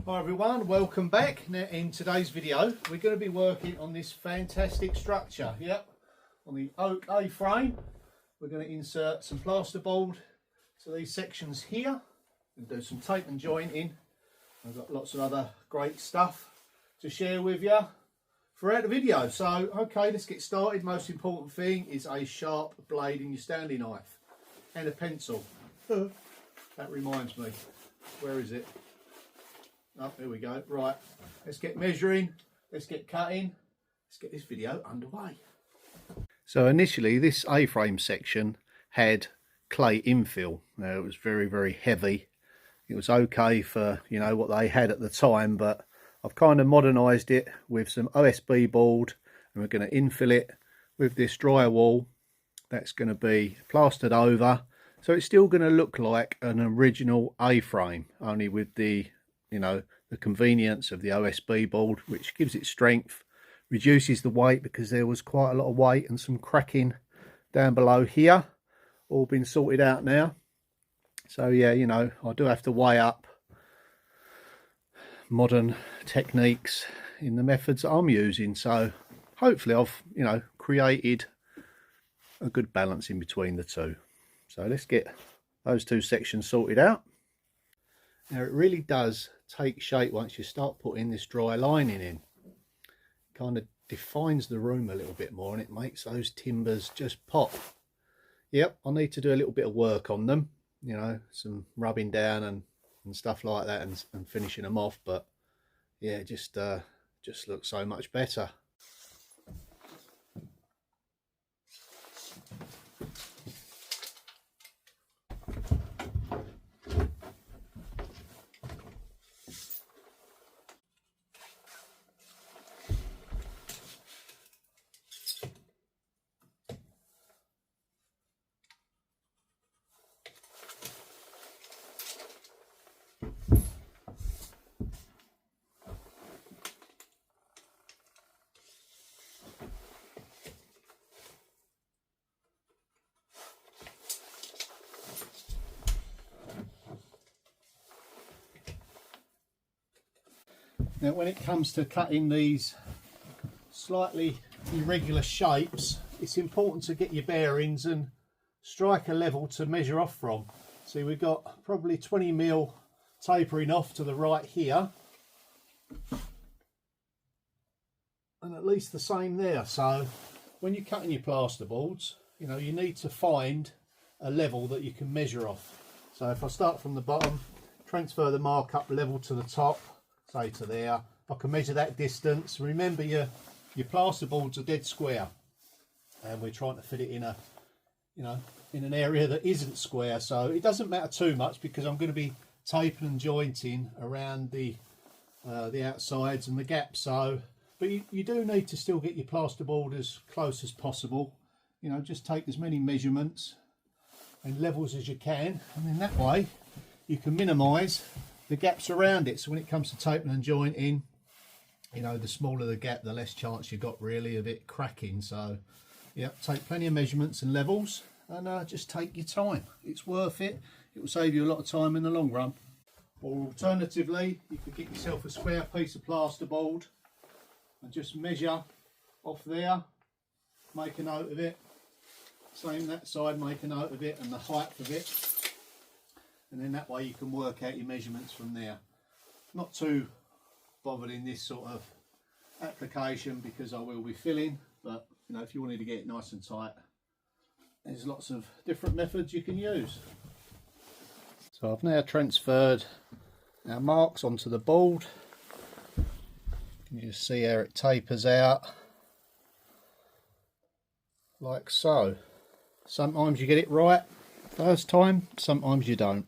Hi everyone, welcome back. Now in today's video we're going to be working on this fantastic structure. Yep, on the oak A-frame. We're going to insert some plasterboard to these sections here and do some tape and jointing. I've got lots of other great stuff to share with you throughout the video. So okay, let's get started. Most important thing is a sharp blade in your Stanley knife and a pencil. That reminds me, where is it? Oh, here we go. Right, let's get measuring, let's get cutting, let's get this video underway. So initially this A-frame section had clay infill. Now it was very heavy. It was okay for, you know, what they had at the time, but I've kind of modernised it with some OSB board, and we're going to infill it with this drywall that's going to be plastered over, so it's still going to look like an original A-frame, only with the, you know, the convenience of the OSB board, which gives it strength, reduces the weight, because there was quite a lot of weight and some cracking down below here. All been sorted out now. So yeah, you know, I do have to weigh up modern techniques in the methods that I'm using. So hopefully I've, you know, created a good balance in between the two. So let's get those two sections sorted out. Now it really does take shape once you start putting this dry lining in. It kind of defines the room a little bit more and it makes those timbers just pop. Yep, I need to do a little bit of work on them, you know, some rubbing down and stuff like that, and finishing them off, but yeah, it just looks so much better. Now when it comes to cutting these slightly irregular shapes, it's important to get your bearings and strike a level to measure off from. See, we've got probably 20mm tapering off to the right here, and at least the same there. So when you're cutting your plasterboards, you know, you need to find a level that you can measure off. So if I start from the bottom, transfer the mark up level to the top, say to there, I can measure that distance. Remember, your plasterboards are dead square, and we're trying to fit it in a, you know, in an area that isn't square, so it doesn't matter too much because I'm going to be taping and jointing around the outsides and the gaps. So, but you do need to still get your plasterboard as close as possible. You know, just take as many measurements and levels as you can, and in that way you can minimise the gaps around it. So when it comes to taping and jointing, you know, the smaller the gap, the less chance you've got really of it cracking. So yeah, take plenty of measurements and levels, and just take your time. It's worth it. It will save you a lot of time in the long run. Or alternatively, you could get yourself a square piece of plasterboard and just measure off there, make a note of it, same that side, make a note of it and the height of it, and then that way you can work out your measurements from there. Not too bothered in this sort of application because I will be filling, but you know, if you wanted to get it nice and tight, there's lots of different methods you can use. So I've now transferred our marks onto the board. You can just see how it tapers out like so. Sometimes you get it right first time, sometimes you don't.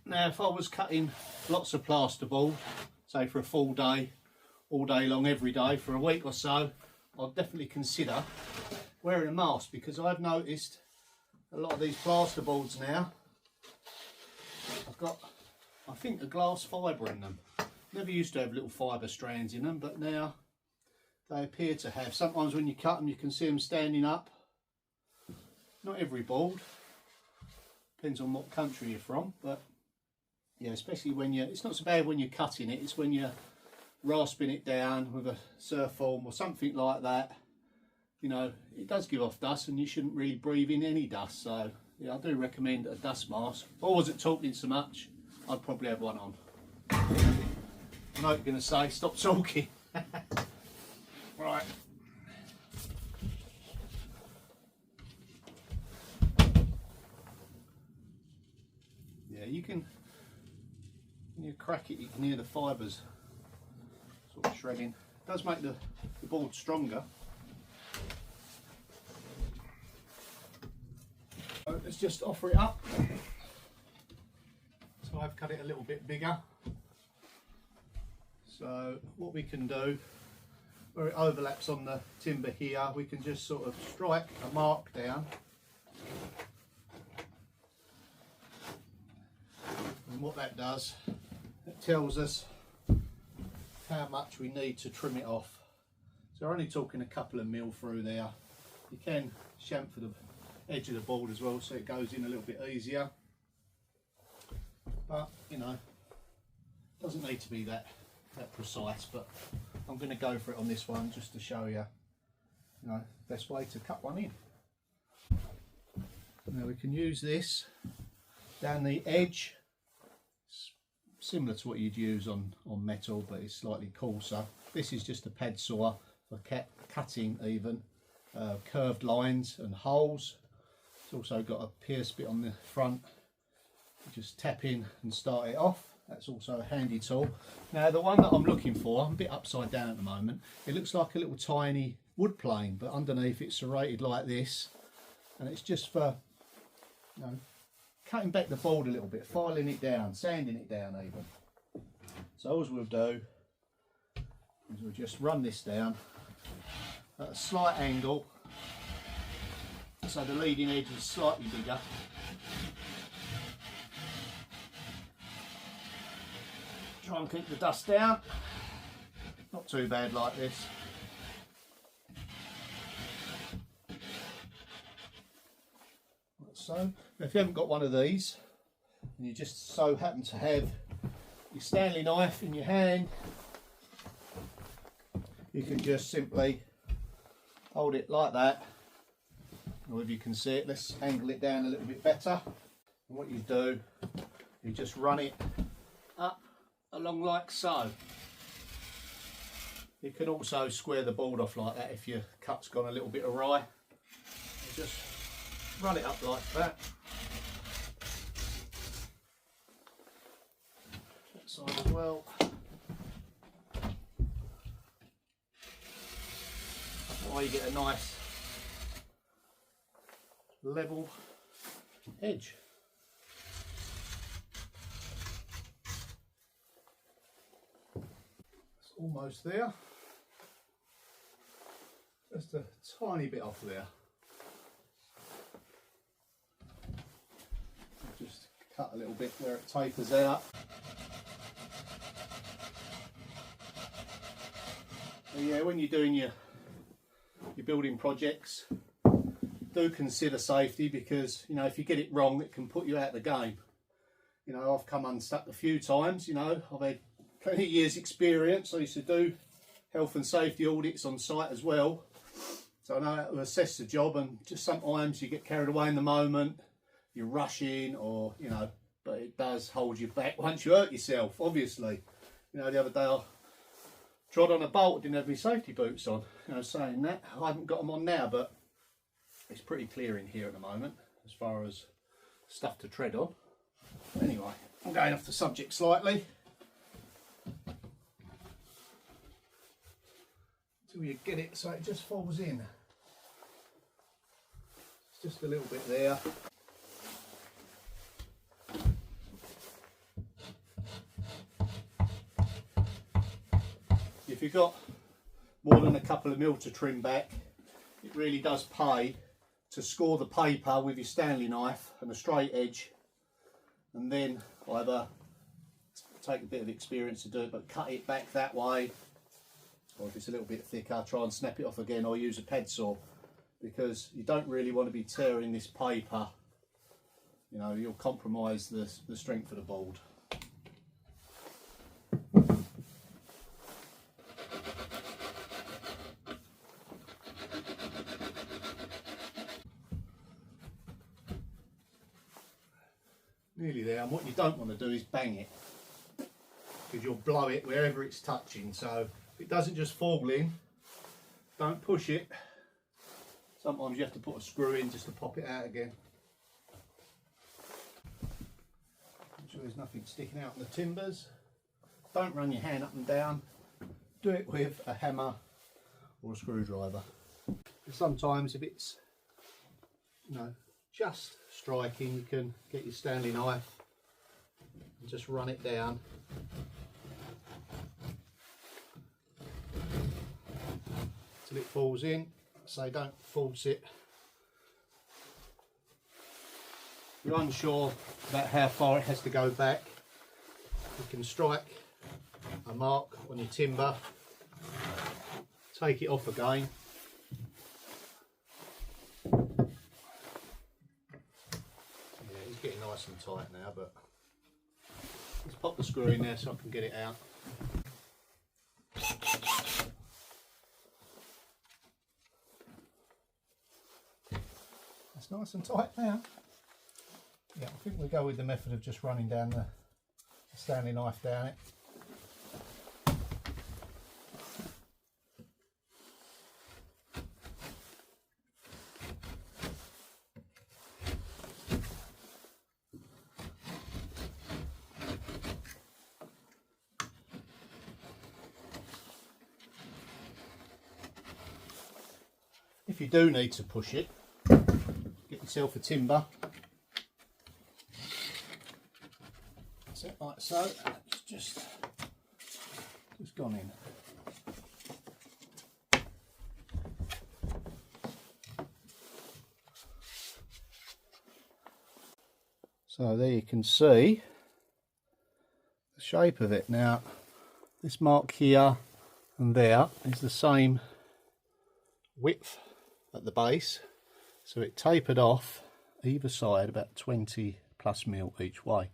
Now if I was cutting lots of plasterboard, say for a full day, all day long, every day for a week or so, I'd definitely consider wearing a mask, because I've noticed a lot of these plasterboards now I've got, I think, a glass fibre in them. Never used to have little fibre strands in them, but now they appear to have. Sometimes when you cut them you can see them standing up. Not every board, depends on what country you're from, but yeah, especially when you're, it's not so bad when you're cutting it, it's when you're rasping it down with a surf form or something like that. You know, it does give off dust and you shouldn't really breathe in any dust. So yeah, I do recommend a dust mask. If I wasn't talking so much, I'd probably have one on. I know what you're going to say, stop talking. Right. Yeah, you can, when you crack it, you can hear the fibres sort of shredding. It does make the board stronger. So let's just offer it up. So I've cut it a little bit bigger. So what we can do, where it overlaps on the timber here, we can just sort of strike a mark down. And what that does, it tells us how much we need to trim it off. So we're only talking a couple of mil through there. You can chamfer the edge of the board as well, so it goes in a little bit easier. But you know, it doesn't need to be that precise, but I'm going to go for it on this one just to show you, you know, best way to cut one in. Now we can use this down the edge. It's similar to what you'd use on metal, but it's slightly coarser. This is just a pad saw for cutting even curved lines and holes. It's also got a pierce bit on the front. You just tap in and start it off. That's also a handy tool. Now the one that I'm looking for, I'm a bit upside down at the moment. It looks like a little tiny wood plane, but underneath it's serrated like this, and it's just for, you know, cutting back the board a little bit, filing it down, sanding it down even. So all we'll do is we'll just run this down at a slight angle, so the leading edge is slightly bigger. Try and keep the dust down, not too bad like this. Like so. If you haven't got one of these and you just so happen to have your Stanley knife in your hand, you can just simply hold it like that, or if you can see it, let's angle it down a little bit better. And what you do, you just run it up along like so. You can also square the board off like that if your cut's gone a little bit awry. You just run it up like that. That side as well. That's why you get a nice level edge. Almost there, just a tiny bit off there. Just cut a little bit where it tapers out. So yeah, when you're doing your building projects, do consider safety, because you know, if you get it wrong, it can put you out of the game. You know, I've come unstuck a few times. You know, I've had plenty of years experience. I used to do health and safety audits on site as well, so I know how to assess the job, and just sometimes you get carried away in the moment, you're rushing, or you know, but it does hold you back once you hurt yourself, obviously. You know, the other day I trod on a bolt, didn't have my safety boots on. You know, saying that, I haven't got them on now, but it's pretty clear in here at the moment as far as stuff to tread on. Anyway, I'm going off the subject slightly. Until you get it so it just falls in. It's just a little bit there. if you've got more than a couple of mil to trim back, it really does pay to score the paper with your Stanley knife and a straight edge, and then either take a bit of experience to do it, but cut it back that way, or if it's a little bit thicker, try and snap it off again, or use a pad saw, because you don't really want to be tearing this paper. You know, you'll compromise the strength of the board. Nearly there, and what you don't want to do is bang it, because you'll blow it wherever it's touching. So if it doesn't just fall in, don't push it. Sometimes you have to put a screw in just to pop it out again. Make sure there's nothing sticking out in the timbers. Don't run your hand up and down. Do it with a hammer or a screwdriver. Sometimes if it's, you know, just striking, you can get your Stanley knife and just run it down. Till it falls in. So don't force it. If you're unsure about how far it has to go back, you can strike a mark on your timber, take it off again, getting nice and tight now, but let's pop the screw in there so I can get it out. That's nice and tight now. Yeah, I think we'll go with the method of just running down the Stanley knife down it. If you do need to push it, get yourself a timber. That's it, like so. It's just gone in. So there you can see the shape of it. Now, this mark here and there is the same width at the base, so it tapered off either side about 20 plus mil each way.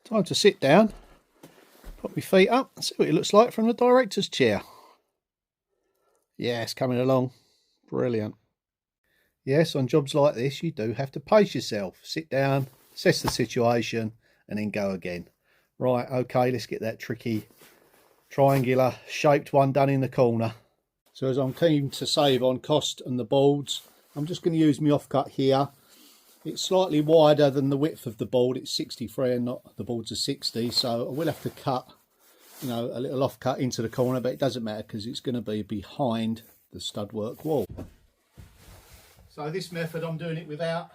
Time to sit down, put my feet up and see what it looks like from the director's chair. Yeah, it's coming along. Brilliant. Yes, on jobs like this you do have to pace yourself. Sit down, assess the situation and then go again. Right, okay, let's get that tricky triangular shaped one done in the corner. So as I'm keen to save on cost and the boards, I'm just going to use my offcut here. It's slightly wider than the width of the board. It's 63 and not the boards are 60, so I will have to cut, you know, a little offcut into the corner, but it doesn't matter because it's going to be behind the stud-work wall. So this method I'm doing it without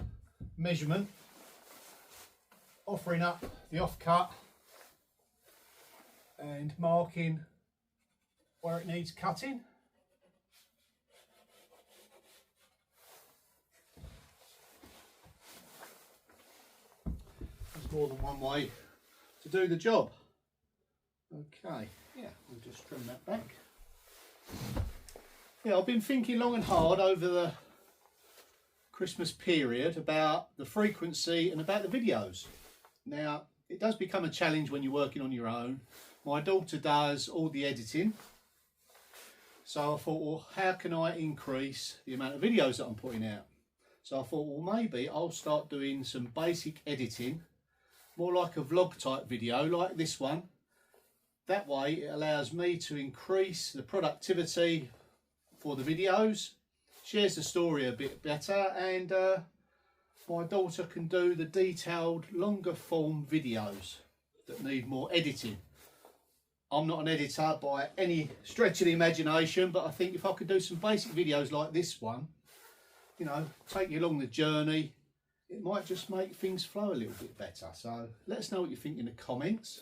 measurement, offering up the offcut and marking where it needs cutting. More than one way to do the job. Okay, yeah, we'll just trim that back. Yeah, I've been thinking long and hard over the Christmas period about the frequency and about the videos. Now, it does become a challenge when you're working on your own. My daughter does all the editing, so I thought, well, how can I increase the amount of videos that I'm putting out? So I thought, well, maybe I'll start doing some basic editing, more like a vlog type video like this one. That way it allows me to increase the productivity for the videos, shares the story a bit better, and my daughter can do the detailed, longer form videos that need more editing. I'm not an editor by any stretch of the imagination, but I think if I could do some basic videos like this one, you know, take you along the journey, it might just make things flow a little bit better. So let us know what you think in the comments.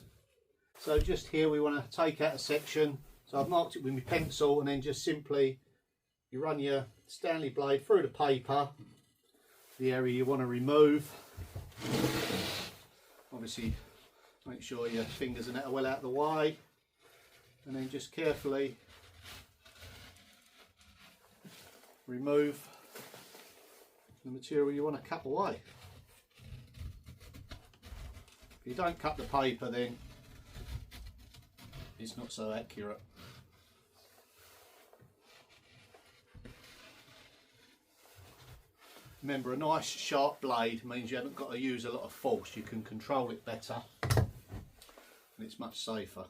So just here we want to take out a section. So I've marked it with my pencil, and then just simply you run your Stanley blade through the paper, the area you want to remove. Obviously make sure your fingers and that are well out of the way, and then just carefully remove the material you want to cut away. If you don't cut the paper, then it's not so accurate. Remember, a nice sharp blade means you haven't got to use a lot of force. You can control it better and it's much safer.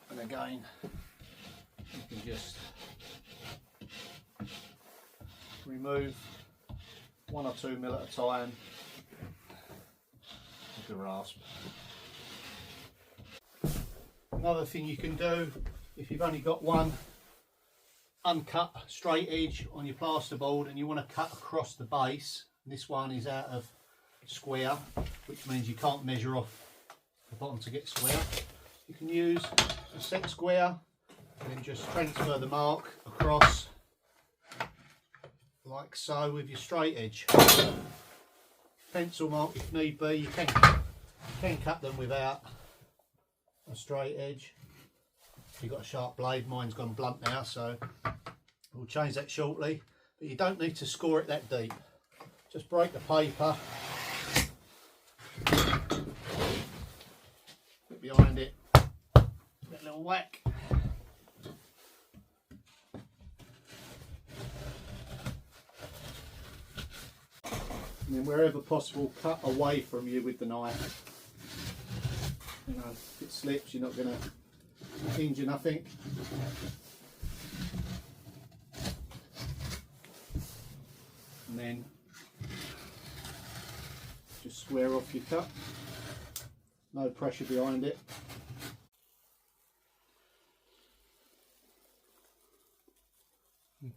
And again, you can just remove 1 or 2 mil at a time with the rasp. Another thing you can do, if you've only got one uncut straight edge on your plasterboard and you want to cut across the base, this one is out of square, which means you can't measure off the bottom to get square, you can use a set square and then just transfer the mark across like so with your straight edge. Pencil mark if need be. You can cut them without a straight edge. If you've got a sharp blade, mine's gone blunt now, so we'll change that shortly. But you don't need to score it that deep. Just break the paper, put behind it, get a little whack. And then wherever possible, cut away from you with the knife. You know, if it slips, you're not going to injure nothing. And then just square off your cut. No pressure behind it.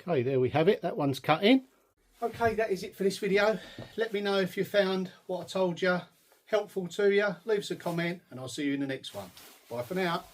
Okay, there we have it. That one's cut in. Okay, that is it for this video. Let me know if you found what I told you helpful to you. Leave us a comment and I'll see you in the next one. Bye for now.